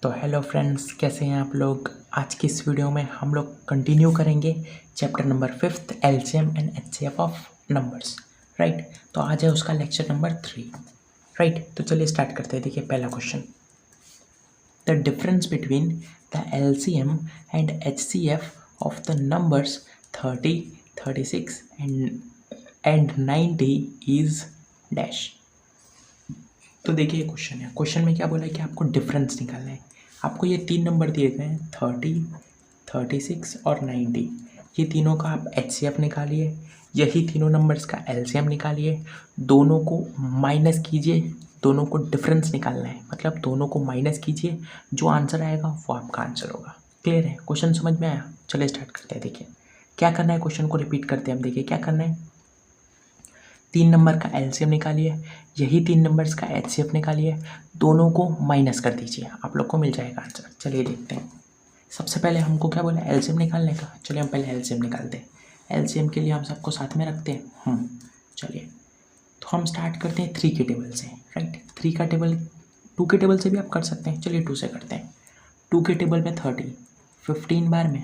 तो hello friends, कैसे हैं आप लोग। आज की इस वीडियो में हम लोग कंटिन्यू करेंगे chapter number 5 LCM and HCF of numbers. Right, तो आज है उसका लेक्चर नंबर 3। राइट, तो चलिए स्टार्ट करते हैं। देखिए पहला question, the difference between the LCM and HCF of the numbers 30, 36 and 90 is dash. तो देखिए क्वेश्चन है, क्वेश्चन में क्या बोला है कि आपको डिफरेंस निकालना है। आपको ये तीन नंबर दिए गए हैं 30, 36 और 90। ये तीनों का आप एचसीएफ निकालिए, यही तीनों नंबर्स का एलसीएम निकालिए, दोनों को माइनस कीजिए, दोनों को डिफरेंस निकालना है, मतलब दोनों को माइनस कीजिए, जो आंसर आएगा वो आपका आंसर होगा। क्लियर है, क्वेश्चन समझ में आया। चलिए स्टार्ट करते हैं। देखिए क्या करना है, क्वेश्चन को रिपीट करते हैं हम। देखिए क्या करना है, तीन नंबर का एलसीएम निकालिए, यही तीन नंबर्स का एचसीएफ निकालिए, दोनों को माइनस कर दीजिए, आप लोग को मिल जाएगा आंसर। चलिए देखते हैं। सबसे पहले हमको क्या बोला, एलसीएम निकालने का। चलिए हम पहले एलसीएम निकालते हैं। एलसीएम के लिए हम सबको साथ में रखते हैं। चलिए तो हम स्टार्ट करते हैं 3 के टेबल से। राइट, 3 का टेबल, 2 के टेबल से भी आप कर सकते हैं। चलिए 2 से करते हैं। 2 के टेबल में 30 15 बार में,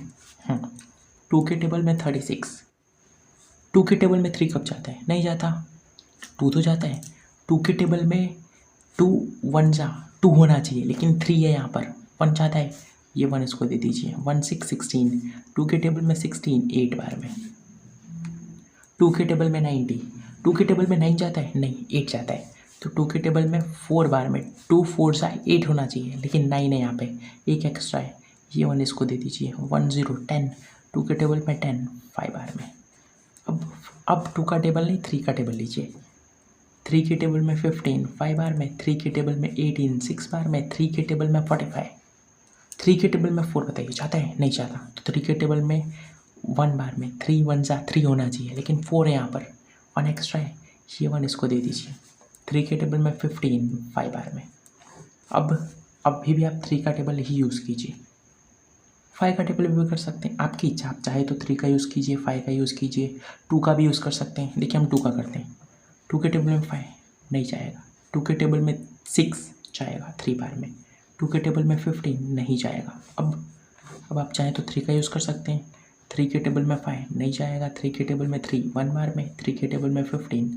2 के टेबल में 36। 2 के टेबल में 3 कब जाता है, नहीं जाता, 2 तो जाता है। 2 के टेबल में 2 1 जा 2 होना चाहिए, लेकिन 3 है यहाँ पर, 1 जाता है, ये 1 इसको दे दीजिए। 1 6 16। 2 के टेबल में 16 8 बार में। 2 के टेबल में 90। 2 के टेबल में 9 जाता है, नहीं 8 जाता है। तो 2 के टेबल में 4 बार में, 2 4 जा 8 होना चाहिए, लेकिन 9 है यहाँ पे, एक एक्स्ट्रा है, ये 1 इसको दे दीजिए। 1 0 10। 2 के टेबल में 10 5 बार में। अब 2 का टेबल नहीं, 3 का टेबल लीजिए। 3 के टेबल में 15 5 बार में। 3 के टेबल में 18 6 बार में। 3 के टेबल में 45। 3 के टेबल में 4 बताइए जाता है, नहीं जाता। तो 3 के टेबल में 1 बार में, 3 1 जा 3 होना चाहिए, लेकिन 4 है यहाँ पर, 1 एक्स्ट्रा है, ये 1 इसको दे दीजिए। 3 के टेबल में 15 5 बार में। अब भी आप 3 का टेबल ही यूज़ कीजिए। 5 का टेबल भी कर सकते हैं, आपकी इच्छा। आप चाहे तो 3 का यूज़ कीजिए, 5 का यूज़ कीजिए, 2 का भी यूज़ कर सकते हैं। देखिए हम 2 का करते हैं। 2 के टेबल में 5 नहीं जाएगा। 2 के टेबल में 6 जाएगा 3 बार में। 2 के टेबल में 15 नहीं जाएगा। अब आप चाहें तो 3 का यूज़ कर सकते हैं। 3 के टेबल में 5 नहीं जाएगा। 3 के टेबल में 3 1 बार में। 3 के टेबल में 15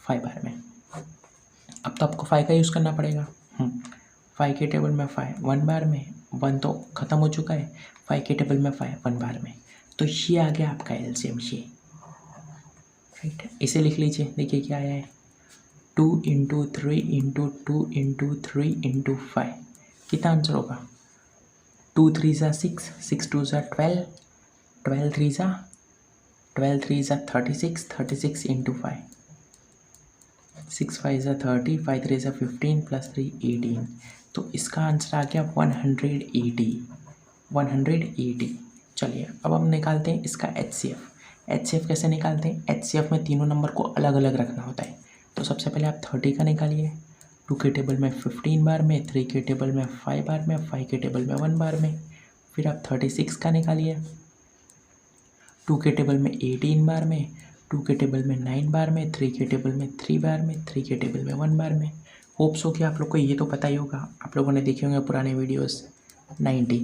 5 बार में। अब तो आपको 5 का यूज़ करना पड़ेगा। 5 के टेबल में 5 1 बार में, 1 तो ख़त्म हो चुका है। 5 के टेबल में 5 1 बार में। तो ये आ गया आपका एलसीएम, ये। राइट, इसे लिख लीजिए। देखिए क्या आया है, 2 × 3 × 2 × 3 × 5। कितना आंसर होगा, 2 3 जा 6 6 2 जा 12 12 3 जा 36 36 × 5 6 5 जा 30 5 3 जा 15 + 3 18। तो इसका आंसर आ गया 180 180। चलिए अब हम निकालते हैं इसका एचसीएफ। एचसीएफ कैसे निकालते हैं, एचसीएफ में तीनों नंबर को अलग अलग रखना होता है। तो सबसे पहले आप 30 का निकालिए। 2 के टेबल में 15 बार में, 3 के टेबल में 5 बार में, 5 के टेबल में 1 बार में। फिर आप 36 का निकालिए। 2 के टेबल में 18 बार में, 2 के टेबल में 9 बार में, 3 के टेबल में 3 बार में, 3 के टेबल में 1 बार में। होप्स हो कि आप लोग को ये तो पता ही होगा, आप लोगों ने देखे होंगे पुराने वीडियोस। 90।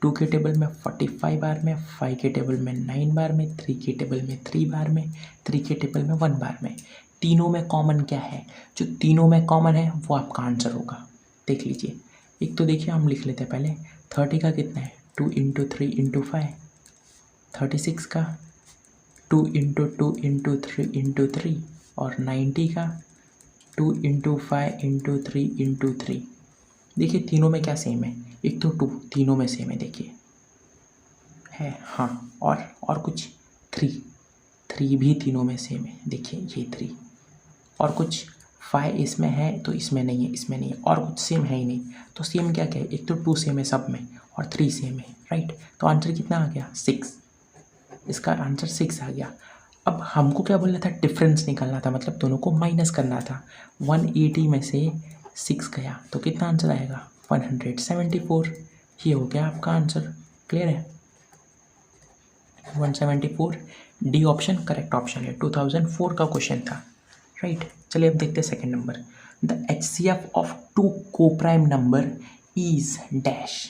2 के टेबल में 45 बार में, 5 के टेबल में 9 बार में, 3 के टेबल में 3 बार में, 3 के टेबल में 1 बार में। तीनों में कॉमन क्या है, जो तीनों में कॉमन है वो आपका आंसर होगा। देख लीजिए, एक तो देखिए हम लिख लेते हैं पहले। 30 का कितना है, 2 × 3 × 5। 36 का 2 × 2 × 3 × 3। और 90 का 2 × 5 × 3 × 3। देखिए तीनों में क्या सेम है, एक तो 2 तीनों में सेम है, देखिए है। हाँ, और कुछ 3 भी तीनों में सेम है, देखिए ये 3। और कुछ 5 इसमें है तो इसमें नहीं है, इसमें नहीं है, और कुछ सेम है ही नहीं। तो सेम क्या क्या है, एक तो 2 सेम है सब में, और 3 सेम है। राइट, तो आंसर कितना आ गया, 6। इसका आंसर 6 आ गया। अब हमको क्या बोलना था, डिफरेंस निकालना था, मतलब दोनों को माइनस करना था। 180 में से 6 गया तो कितना आंसर आएगा, 174। ये हो गया आपका आंसर। क्लियर है, 174। डी ऑप्शन करेक्ट ऑप्शन है। 2004 का क्वेश्चन था। राइट, चलिए अब देखते हैं second number. The HCF of 2 coprime number is dash.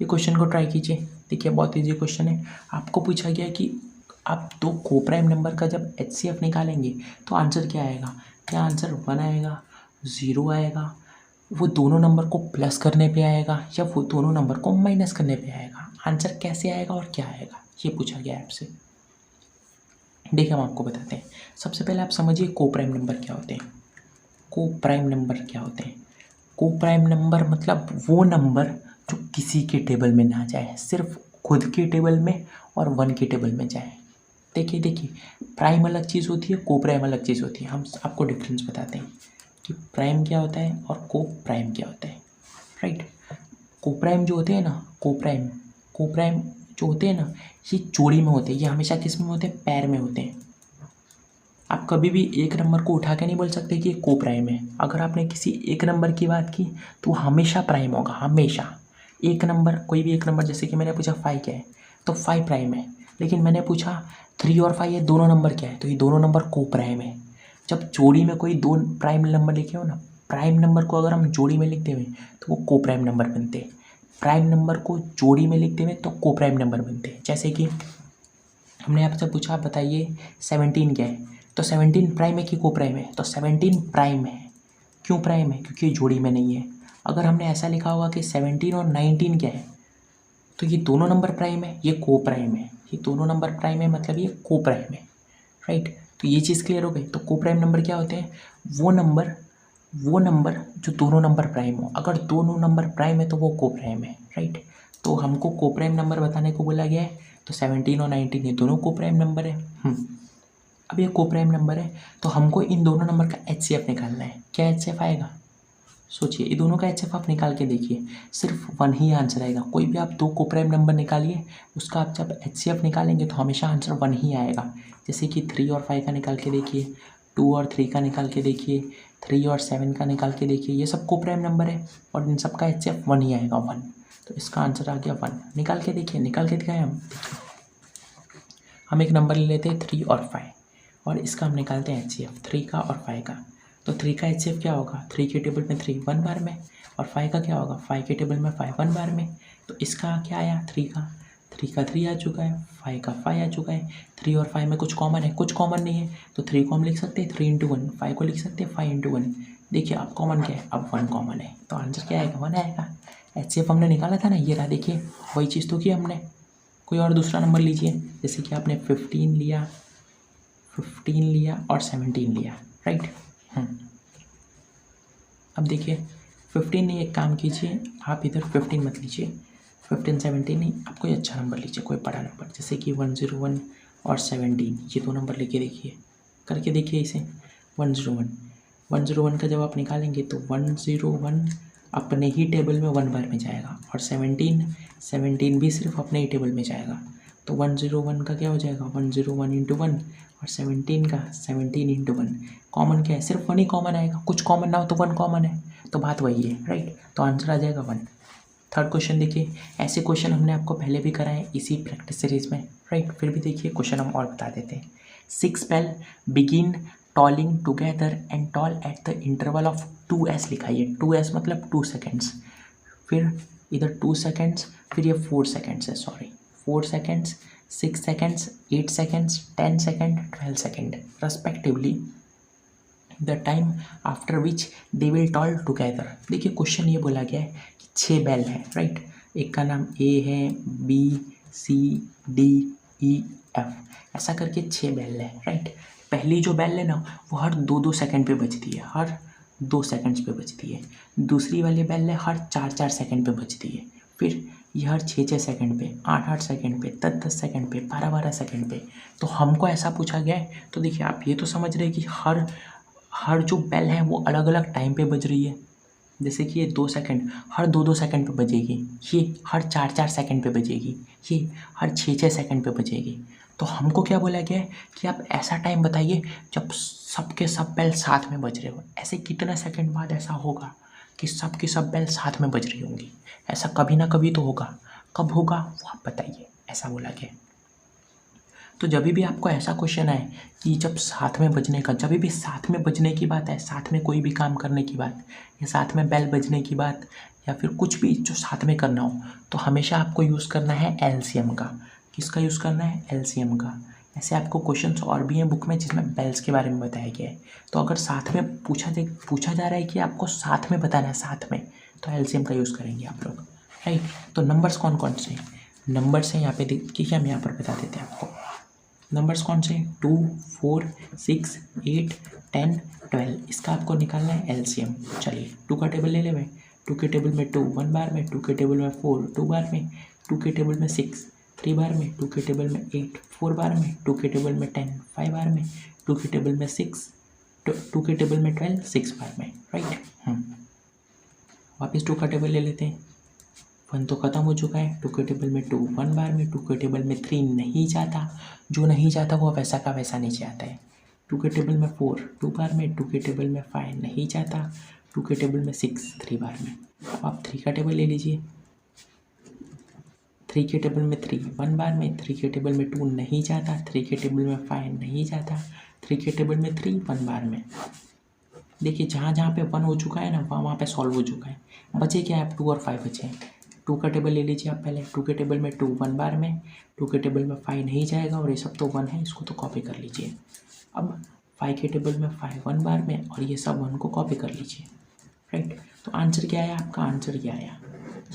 ये क्वेश्चन को ट्राई कीजिए, देखिए बहुत इजी क्वेश्चन है। आपको पूछा गया है कि आप दो कोप्राइम नंबर का जब HCF निकालेंगे तो आंसर क्या आएगा। क्या आंसर 1 आएगा, 0 आएगा, वो दोनों नंबर को प्लस करने पे आएगा, या वो दोनों नंबर को माइनस करने पे आएगा। आंसर कैसे आएगा और क्या आएगा, ये पूछा गया है आपसे। देखिए हम आपको बताते हैं। सबसे पहले आप समझिए कोप्राइम नंबर क्या होते हैं। कोप्राइम नंबर क्या होते हैं। कोप्राइम नंबर मतलब वो नंबर जो किसी के टेबल में ना जाए, सिर्फ खुद के टेबल में और 1 के टेबल में जाए। देखिए प्राइम अलग चीज़ होती है, कोप्राइम अलग चीज़ होती है। हम आपको डिफरेंस बताते हैं कि प्राइम क्या होता है और कोप्राइम क्या होता है, राइट। कोप्राइम जो होते हैं ना, कोप्राइम जो होते हैं ना, ये जोड़ी में होते हैं। ये हमेशा किस में होते हैं, पैर में होते हैं। आप कभी भी एक नंबर को उठा के नहीं बोल सकते कि ये कोप्राइम है। अगर आपने किसी एक नंबर की बात की तो हमेशा प्राइम होगा, हमेशा। एक नंबर, कोई भी एक नंबर, जैसे कि मैंने पूछा 5 क्या है, तो 5 प्राइम है। लेकिन मैंने पूछा 3 और 5 ये दोनों नंबर क्या है, तो ये दोनों नंबर कोप्राइम है। जब जोड़ी में कोई दो प्राइम नंबर लिखे हो ना, प्राइम नंबर को अगर हम जोड़ी में लिखते हुए तो वो कोप्राइम नंबर बनते हैं। प्राइम नंबर को जोड़ी में लिखते हुए तो कोप्राइम नंबर बनते हैं। जैसे कि हमने आपसे पूछा बताइए 17 क्या है, तो 17 प्राइम है कि कोप्राइम है, तो 17 प्राइम है। क्यों प्राइम है, क्योंकि जोड़ी में नहीं है। अगर हमने ऐसा लिखा होगा कि 17 और 19 क्या है, तो ये दोनों नंबर प्राइम है, ये कोप्राइम है। ये दोनों नंबर प्राइम है मतलब ये कोप्राइम है, राइट। तो ये चीज़ क्लियर हो गई। तो कोप्राइम नंबर क्या होते हैं, वो नंबर जो दोनों नंबर प्राइम हो। अगर दोनों नंबर प्राइम है तो वो कोप्राइम है, राइट। तो हमको कोप्राइम नंबर बताने को बोला गया है, तो 17 और 19 ये दोनों कोप्राइम नंबर है। अब ये कोप्राइम नंबर है तो हमको इन दोनों नंबर का HCF निकालना है। क्या HCF आएगा, सोचिए। ये दोनों का HCF आप निकाल के देखिए, सिर्फ 1 ही आंसर आएगा। कोई भी आप दो कोप्राइम नंबर निकालिए, उसका आप जब HCF निकालेंगे तो हमेशा आंसर 1 ही आएगा। जैसे कि 3 और 5 का निकाल के देखिए, 2 और 3 का निकाल के देखिए, 3 और 7 का निकाल के देखिए। ये सब कोप्राइम नंबर है और इन सब का HCF 1 ही आएगा, 1। तो इसका आंसर आ गया 1। निकाल के देखिए, निकाल के दिखाएं हम एक नंबर ले लेते हैं 3 और 5, और इसका हम निकालते हैं HCF 3 का और 5 का। तो 3 का HCF क्या होगा, 3 के टेबल में 3 1 बार में, और 5 का क्या होगा, 5 के टेबल में 5 1 बार में। तो इसका क्या आया, 3 का 3 आ चुका है, 5 का 5 आ चुका है। 3 और 5 में कुछ कॉमन है, कुछ कॉमन नहीं है, तो 3 को हम लिख सकते हैं 3 × 1, 5 को लिख सकते हैं 5 × 1। देखिए अब कॉमन क्या है, अब 1 कॉमन है, तो आंसर क्या आएगा, 1 आएगा। HCF हमने निकाला था ना, ये रहा, देखिए वही चीज़ तो की हमने। कोई और दूसरा नंबर लीजिए, जैसे कि आपने 15 लिया और 17 लिया, राइट। अब देखिए 15 नहीं, एक काम कीजिए आप इधर 15 मत लीजिए, 15 17 नहीं, आप कोई अच्छा नंबर लीजिए, कोई बड़ा नंबर, जैसे कि 101 और 17, ये दो नंबर लेके देखिए, करके देखिए इसे। 101 का जब आप निकालेंगे तो 101 अपने ही टेबल में 1 बार में जाएगा, और 17 भी सिर्फ अपने ही टेबल में जाएगा। तो 101 का क्या हो जाएगा, 101 × 1, और 17 का 17 × 1। कॉमन क्या है, सिर्फ 1 ही कॉमन आएगा, कुछ कॉमन ना हो तो 1 कॉमन है, तो बात वही है, राइट। तो आंसर आ जाएगा 1। थर्ड क्वेश्चन देखिए, ऐसे क्वेश्चन हमने आपको पहले भी कराए इसी प्रैक्टिस सीरीज में, राइट। फिर भी देखिए क्वेश्चन हम और बता देते हैं। 6 bell begin tolling together and toll at the interval of 2s लिखाइए। 2s मतलब 2 सेकेंड्स, फिर इधर 2 सेकेंड्स, फिर ये 4 सेकेंड्स है, sorry 4 seconds, 6 seconds, 8 seconds, 10 second, 12 second respectively, the time after which they will toll together. देखिए क्वेश्चन ये बोला गया है कि 6 बेल हैं, राइट। एक का नाम A है, B C D E F, ऐसा करके 6 बेल है, राइट। पहली जो बेल है ना वो हर 2-2 सेकेंड पे बजती है, हर 2 सेकेंड्स पे बजती है। दूसरी वाली बेल है हर 4-4 सेकेंड पे बजती है। फिर ये हर 6-6 सेकेंड पे, 8-8 सेकेंड पे, 10-10 सेकेंड पे, 12-12 सेकेंड पे। तो हमको ऐसा पूछा गया है, तो देखिए आप ये तो समझ रहे हैं कि हर जो बेल है वो अलग अलग टाइम पे बज रही है। जैसे कि ये 2 सेकेंड हर 2-2 सेकेंड पे बजेगी, ये हर 4-4 सेकेंड पे बजेगी, ये हर 6-6 सेकेंड पे बजेगी। तो हमको क्या बोला गया है कि आप ऐसा टाइम बताइए जब सब के सब बेल साथ में बज रहे हो। ऐसे कितना सेकंड बाद ऐसा होगा कि सब की सब बेल साथ में बज रही होंगी, ऐसा कभी ना कभी तो होगा। कब होगा वो आप बताइए, ऐसा बोला गया। तो जब भी आपको ऐसा क्वेश्चन आए कि जब साथ में बजने का, जब भी साथ में बजने की बात है, साथ में कोई भी काम करने की बात, या साथ में बेल बजने की बात, या फिर कुछ भी जो साथ में करना हो तो हमेशा आपको यूज़ करना है एलसीएम का। किसका यूज़ करना है? एलसीएम का। ऐसे आपको क्वेश्चंस और भी हैं बुक में जिसमें बेल्स के बारे में बताया गया है। तो अगर साथ में पूछा जा रहा है कि आपको साथ में बताना है साथ में, तो एलसीएम का यूज़ करेंगे आप लोग, राइट। तो नंबर्स कौन कौन से हैं? नंबर्स हैं यहाँ पे देखिए, हम यहाँ पर बता देते हैं आपको। नंबर्स कौन से? 2, 4, 6, 8, 10, 12। इसका आपको निकालना है एलसीएम। चलिए 2 का टेबल ले लेंगे। 2 के टेबल में 2 1 बार में, 2 के टेबल में 4 2 बार में, 2 के टेबल में 6 3 बार में, 2 के टेबल में 8 4 बार में, 2 के टेबल में 10 5 बार में, 2 के टेबल में 6 2 के टेबल में 12 6 बार में, राइट। वापस 2 का टेबल ले लेते हैं। 1 तो ख़त्म हो चुका है। 2 के टेबल में 2 1 बार में, 2 के टेबल में 3 नहीं जाता, जो नहीं जाता वो वैसा का वैसा नीचे आता है। 2 के टेबल में 4 2 बार में, 2 के टेबल में 5 नहीं जाता, 2 के टेबल में 6 3 बार में। अब आप 3 का टेबल ले लीजिए। 3 के टेबल में 3 1 बार में, 3 के टेबल में 2 नहीं जाता, 3 के टेबल में 5 नहीं जाता, 3 के टेबल में 3 1 बार में। देखिए जहाँ जहाँ पे 1 हो चुका है ना, वहाँ पे सॉल्व हो चुका है। बचे क्या है? 2 और 5 बचे हैं। 2 का टेबल ले लीजिए आप पहले। 2 के टेबल में 2 1 बार में, 2 के टेबल में 5 नहीं जाएगा और ये सब तो 1 है, इसको तो कॉपी कर लीजिए। अब 5 के टेबल में 5 1 बार में और ये सब 1 को कॉपी कर लीजिए, राइट। तो आंसर क्या आया आपका? आंसर क्या आया?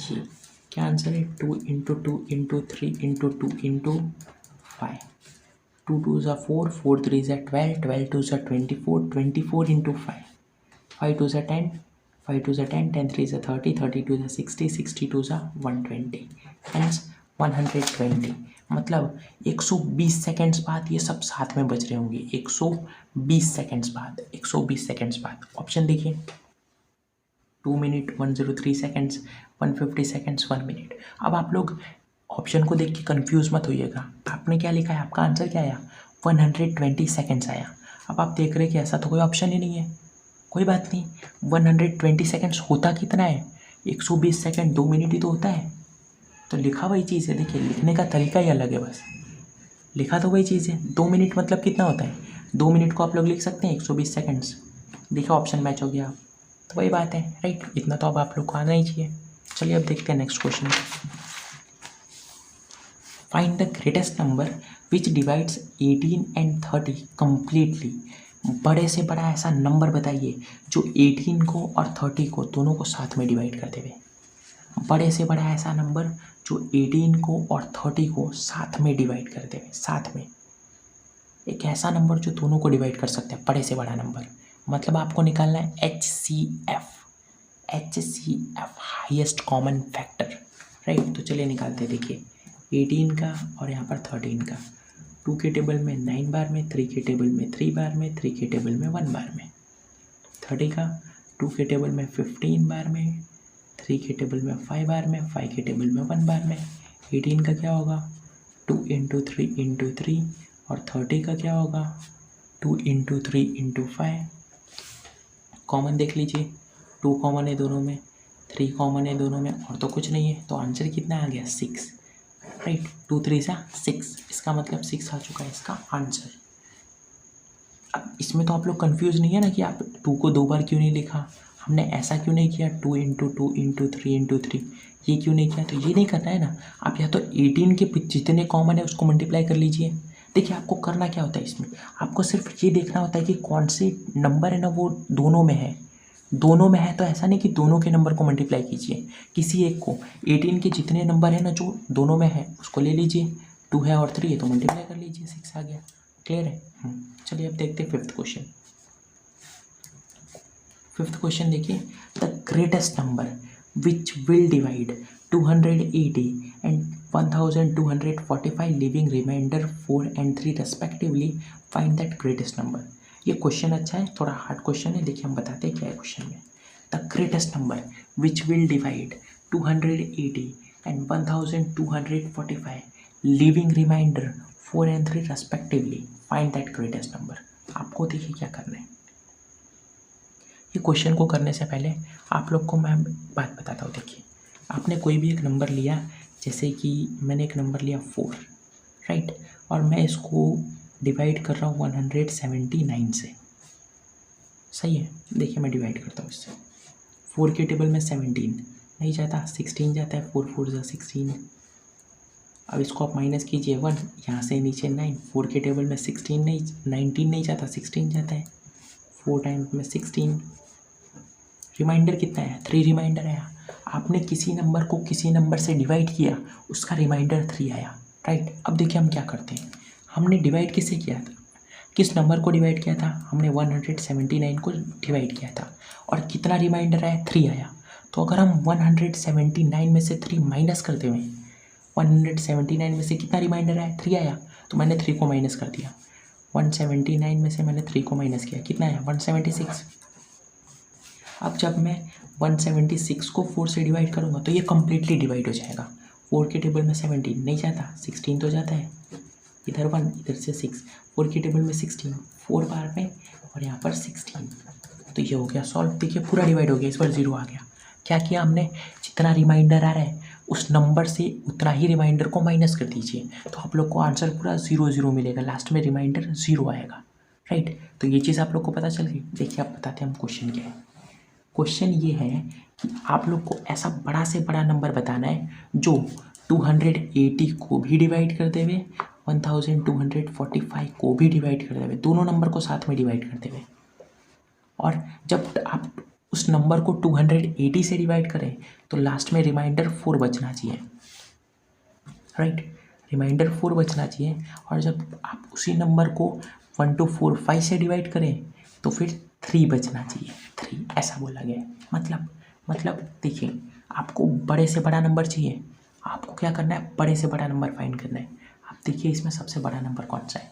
ये क्या आंसर है? 2 × 2 × 3 × 2 × 5। 2 2 ज़ा 4 4 3 ज़ा 12 12 2 ज़ा 24 24 × 5 5 2 ज़ा 10 5 2 ज़ा 10 10 3 ज़ा 30 32 ज़ा 60 62 ज़ा 120 हेंस 120। मतलब 120 सेकेंड्स बाद ये सब साथ में बज रहे होंगे। 120 सेकेंड्स बाद, 120 सेकेंड्स बाद। ऑप्शन देखिए, 2 मिनट 103 सेकेंड्स, 150 सेकेंड्स, 1 मिनट। अब आप लोग ऑप्शन को देख के कन्फ्यूज़ मत होइएगा। आपने क्या लिखा है? आपका आंसर क्या आया? 120 सेकेंड्स आया। अब आप देख रहे हैं कि ऐसा तो कोई ऑप्शन ही नहीं है। कोई बात नहीं, 120 सेकेंड्स होता कितना है? 120 सेकेंड 2 मिनट ही तो होता है। तो लिखा वही चीज़ है। देखिए लिखने का तरीका ही अलग है, बस लिखा तो वही चीज़ है। 2 मिनट मतलब कितना होता है? 2 मिनट को आप लोग लिख सकते हैं 120 सेकेंड्स। देखिए ऑप्शन मैच हो गया, तो वही बात है, राइट। इतना तो अब आप लोग को आना ही चाहिए। चलिए अब देखते हैं next question. Find the greatest number which divides 18 and 30 completely. बड़े से बड़ा ऐसा नंबर बताइए जो 18 को और 30 को दोनों को साथ में डिवाइड करते हुए। बड़े से बड़ा ऐसा नंबर जो 18 को और 30 को साथ में डिवाइड करते हुए, साथ में एक ऐसा नंबर जो दोनों को डिवाइड कर सकते हैं, बड़े से बड़ा नंबर। मतलब आपको निकालना है HCF, highest common factor, right. तो चलिए निकालते हैं। देखिए 18 का और यहाँ पर 13 का। 2 के टेबल में 9 बार में, 3 के टेबल में 3 बार में, 3 के टेबल में 1 बार में। 30 का 2 के टेबल में 15 बार में, 3 के टेबल में 5 बार में, 5 के टेबल में 1 बार में। 18 का क्या होगा? 2 × 3 × 3 और 30 का क्या होगा? 2 × 3 × 5। कॉमन देख लीजिए, 2 कॉमन है दोनों में, 3 कॉमन है दोनों में और तो कुछ नहीं है। तो आंसर कितना आ गया? 6, राइट। 2 3 सा 6, इसका मतलब 6 आ चुका है इसका आंसर। अब इसमें तो आप लोग कंफ्यूज नहीं है ना कि आप 2 को 2 बार क्यों नहीं लिखा, हमने ऐसा क्यों नहीं किया 2 × 2 × 3 × 3, ये क्यों नहीं किया? तो ये नहीं करना है ना। आप या तो 18 के जितने कॉमन है उसको मल्टीप्लाई कर लीजिए। देखिए आपको करना क्या होता है इसमें, आपको सिर्फ ये देखना होता है कि कौन से नंबर है ना वो दोनों में है। दोनों में है तो ऐसा नहीं कि दोनों के नंबर को मल्टीप्लाई कीजिए, किसी एक को। 18 के जितने नंबर है ना जो दोनों में है उसको ले लीजिए। 2 है और 3 है तो मल्टीप्लाई कर लीजिए, 6 आ गया। क्लियर है? चलिए अब देखते हैं फिफ्थ क्वेश्चन। फिफ्थ क्वेश्चन देखिए, the greatest number which will divide 280 and 1245 leaving remainder 4 and 3 respectively, find that greatest number. ये क्वेश्चन अच्छा है, थोड़ा हार्ड क्वेश्चन है। देखिए हम बताते हैं क्या है क्वेश्चन में। The greatest number which will divide 280 and 1245 leaving remainder 4 and 3 respectively, find that greatest number. आपको देखिए क्या करना है। ये क्वेश्चन को करने से पहले आप लोग को मैं बात बताता हूँ। देखिए आपने कोई भी एक नंबर लिया, जैसे कि मैंने एक नंबर लिया 4, राइट, और मैं इसको डिवाइड कर रहा हूँ 179 से। सही है? देखिए मैं डिवाइड करता हूँ इससे। 4 के टेबल में 17, नहीं जाता, 16 जाता है, 4 4 16। अब इसको आप माइनस कीजिए 1, यहाँ से नीचे 9, 4 के टेबल में 16 नहीं, 19 नहीं जाता, 16 जाता है, 4 टाइम्स में 16। रिमाइंडर कितना है? 3 रिमाइंडर आया। आपने किसी नंबर को किसी नंबर से डिवाइड किया, उसका रिमाइंडर 3 आया, राइट। अब देखिए हम क्या करते हैं, हमने डिवाइड किससे किया था, किस नंबर को डिवाइड किया था, हमने 179 को डिवाइड किया था, और कितना रिमाइंडर आया? 3 आया। तो अगर हम 179 में से 3 माइनस करते हुए, 179 में से कितना रिमाइंडर आया? 3 आया, तो मैंने 3 को माइनस कर दिया। 179 में से मैंने 3 को माइनस किया, कितना आया? 176। अब जब मैं 176 को 4 से डिवाइड करूँगा तो ये कम्प्लीटली डिवाइड हो जाएगा। 4 के टेबल में 17 नहीं जाता, 16 तो जाता है, इधर 1 इधर से 6, 4 के टेबल में 16, 4 बार में, और यहाँ पर 16, तो ये हो गया सॉल्व। देखिए पूरा डिवाइड हो गया, इस बार 0 आ गया। क्या किया हमने, जितना रिमाइंडर आ रहा है उस नंबर से उतना ही रिमाइंडर को माइनस कर दीजिए, तो आप लोग को आंसर पूरा 0 0 मिलेगा, लास्ट में रिमाइंडर 0 आएगा, राइट। तो ये चीज़ आप लोग को पता चल गई। देखिए आप बताते हैं हम क्वेश्चन क्या है। क्वेश्चन ये है कि आप लोग को ऐसा बड़ा से बड़ा नंबर बताना है जो 280 को भी डिवाइड कर देवे, 1245 को भी डिवाइड कर देवे, दोनों नंबर को साथ में डिवाइड कर देवे। और जब आप उस नंबर को 280 से डिवाइड करें तो लास्ट में रिमाइंडर 4 बचना चाहिए, राइट। रिमाइंडर 4 बचना चाहिए। और जब आप उसी नंबर को 1245 से डिवाइड करें तो फिर 3 बचना चाहिए, 3 ऐसा बोला गया है। मतलब देखिए, आपको बड़े से बड़ा नंबर चाहिए, आपको क्या करना है, बड़े से बड़ा नंबर फाइंड करना है। आप देखिए इसमें सबसे बड़ा नंबर कौन सा है।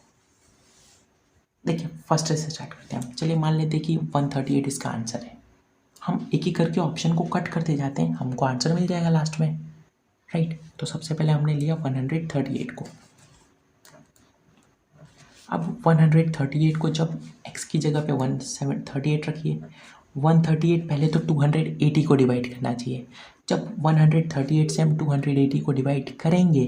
देखिए फर्स्ट से स्टार्ट करते हैं हम। चलिए मान लेते हैं कि 138 इसका आंसर है। हम एक ही करके ऑप्शन को कट करते जाते हैं, हमको आंसर मिल जाएगा लास्ट में, राइट। तो सबसे पहले हमने लिया 138 को। अब 138 को जब x की जगह पे 138 रखिए, 138 पहले तो 280 को डिवाइड करना चाहिए। जब 138 से हम 280 को डिवाइड करेंगे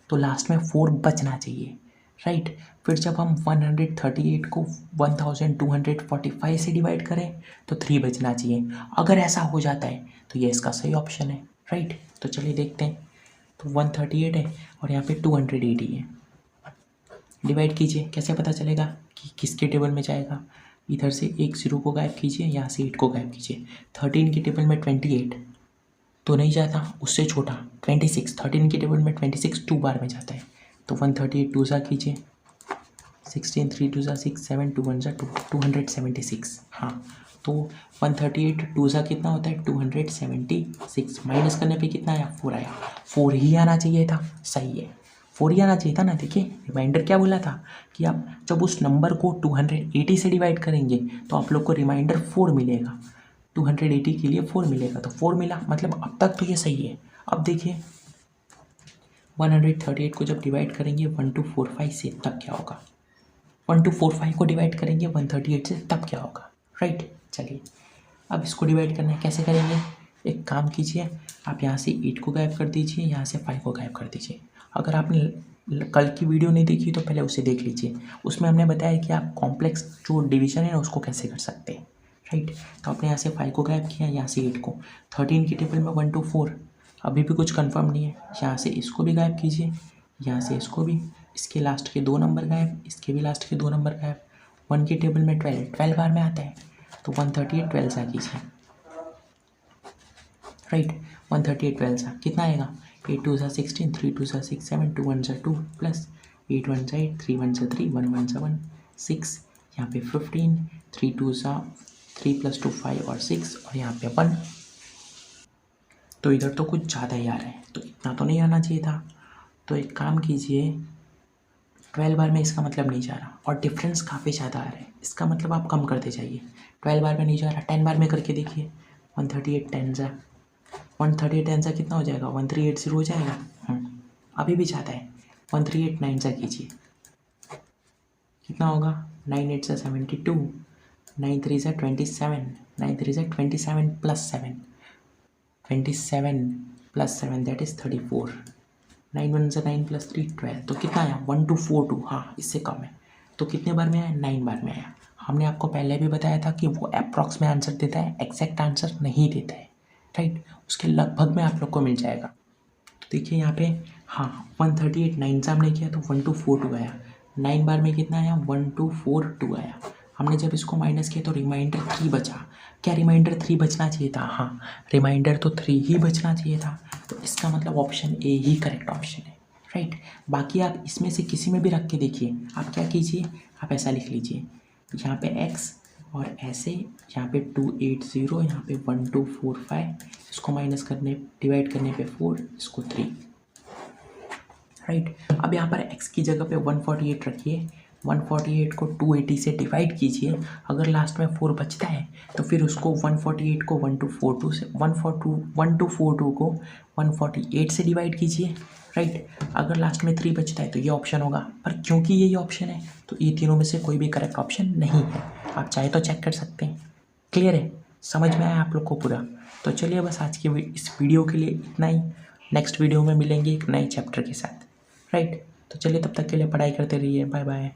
तो लास्ट में 4 बचना चाहिए, राइट। फिर जब हम 138 को 1245 से डिवाइड करें तो 3 बचना चाहिए। अगर ऐसा हो जाता है तो ये इसका सही ऑप्शन है, राइट। तो चलिए देखते हैं। तो 138 है और यहाँ पे 280 है, डिवाइड कीजिए। कैसे पता चलेगा कि किसके टेबल में जाएगा, इधर से एक 0 को गायब कीजिए, यहाँ से 8 को गायब कीजिए। 13 के टेबल में 28 तो नहीं जाता, उससे छोटा 26, 13 के टेबल में 26 2 बार में जाता है, तो 138 2 सा कीजिए, 16 3 2 सा 6 7 2 1 सा 2, 276। हाँ, तो 138 2 सा कितना होता है 276, माइनस करने पे कितना आया 4 आया। 4 ही आना चाहिए था, सही है, 4 ही आना चाहिए था ना। देखिए रिमाइंडर क्या बोला था कि आप जब उस नंबर को 280 से डिवाइड करेंगे तो आप लोग को रिमाइंडर 4 मिलेगा, 280 के लिए 4 मिलेगा, तो 4 मिला, मतलब अब तक तो ये सही है। अब देखिए 138 को जब डिवाइड करेंगे 1245 से तब क्या होगा, 1245 को डिवाइड करेंगे 138 से तब क्या होगा, राइट। चलिए अब इसको डिवाइड करना है, कैसे करेंगे, एक काम कीजिए, आप यहाँ से 8 को गायब कर दीजिए, यहाँ से 5 को गायब कर दीजिए। अगर आपने कल की वीडियो नहीं देखी तो पहले उसे देख लीजिए, उसमें हमने बताया कि आप कॉम्प्लेक्स जो डिवीजन है ना उसको कैसे कर सकते हैं, राइट। तो आपने यहाँ से 5 को गायब किया, यहाँ से 8 को, 13 की टेबल में 1 2 4 अभी भी कुछ कंफर्म नहीं है, यहाँ से इसको भी गायब कीजिए, यहाँ से इसको भी, इसके लास्ट के 2 नंबर गायब, इसके भी लास्ट के 2 नंबर गायब। 1 की टेबल में 12 बार में आता है, तो 138 12 सा कीजिए, राइट। 138 12 सा कितना आएगा, 8 2 सा 16 3 2 सा 6 7 2 1 सा 2 प्लस 8 1 सा 8 3 1 सा 3 1 1 सा 1 6, यहाँ पे 15 3 2 सा 3 + 2 5 और 6, और यहाँ पे 1। तो इधर तो कुछ ज़्यादा ही आ रहा है, तो इतना तो नहीं आना चाहिए था। तो एक काम कीजिए, 12 बार में इसका मतलब नहीं जा रहा, और डिफरेंस काफ़ी ज़्यादा आ रहा है, इसका मतलब आप कम करते जाइए। 12 बार में नहीं जा रहा, 10 बार में करके देखिए, 138 10 सा, 138 10 सा कितना हो जाएगा, 1380 हो जाएगा। अभी भी ज़्यादा है, 138 9 सा कीजिए, कितना होगा, 9 8 सा 72, 9 3 सा 27, 9 3 सा 27 + 7, 27 + 7 दैट इज़ 34, 9 1 सा 9 + 3 12, तो कितना आया 1242। हाँ, इससे कम है, तो कितने बार में आया, 9 बार में आया। हमने आपको पहले भी बताया था कि वो अप्रॉक्स में आंसर देता है, एग्जैक्ट आंसर नहीं देता है, राइट, उसके लगभग में आप लोग को मिल जाएगा। तो देखिए यहाँ पे हाँ 138 9 से हमने किया तो 1242 आया, 9 बार में कितना आया 1242 आया। हमने जब इसको माइनस किया तो रिमाइंडर 3 बचा। क्या रिमाइंडर 3 बचना चाहिए था? हाँ, रिमाइंडर तो 3 ही बचना चाहिए था। तो इसका मतलब option A he correct option है, राइट। बाकी आप इसमें से किसी में भी रख के देखिए। आप क्या कीजिए, आप ऐसा लिख लीजिए, यहाँ पे x और ऐसे यहाँ पे 280, यहाँ पे 1245, इसको माइनस करने डिवाइड करने पे 4, इसको 3, राइट। अब यहाँ पर x की जगह पे 148 रखिए, 148 को 280 से डिवाइड कीजिए। अगर लास्ट में 4 बचता है तो फिर उसको 148 को 1242 से 1242 को 148 से डिवाइड कीजिए, राइट। अगर लास्ट में 3 बचता है तो ये ऑप्शन होगा, पर क्योंकि यही ऑप्शन है तो ये तीनों में से कोई भी करेक्ट ऑप्शन नहीं है। आप चाहे तो चेक कर सकते हैं। क्लियर है? समझ में आया आप लोग को पूरा? तो चलिए बस आज की इस वीडियो के लिए इतना ही। नेक्स्ट वीडियो में मिलेंगे एक नए चैप्टर के साथ, राइट। तो चलिए तब तक के लिए पढ़ाई करते रहिए। Bye bye.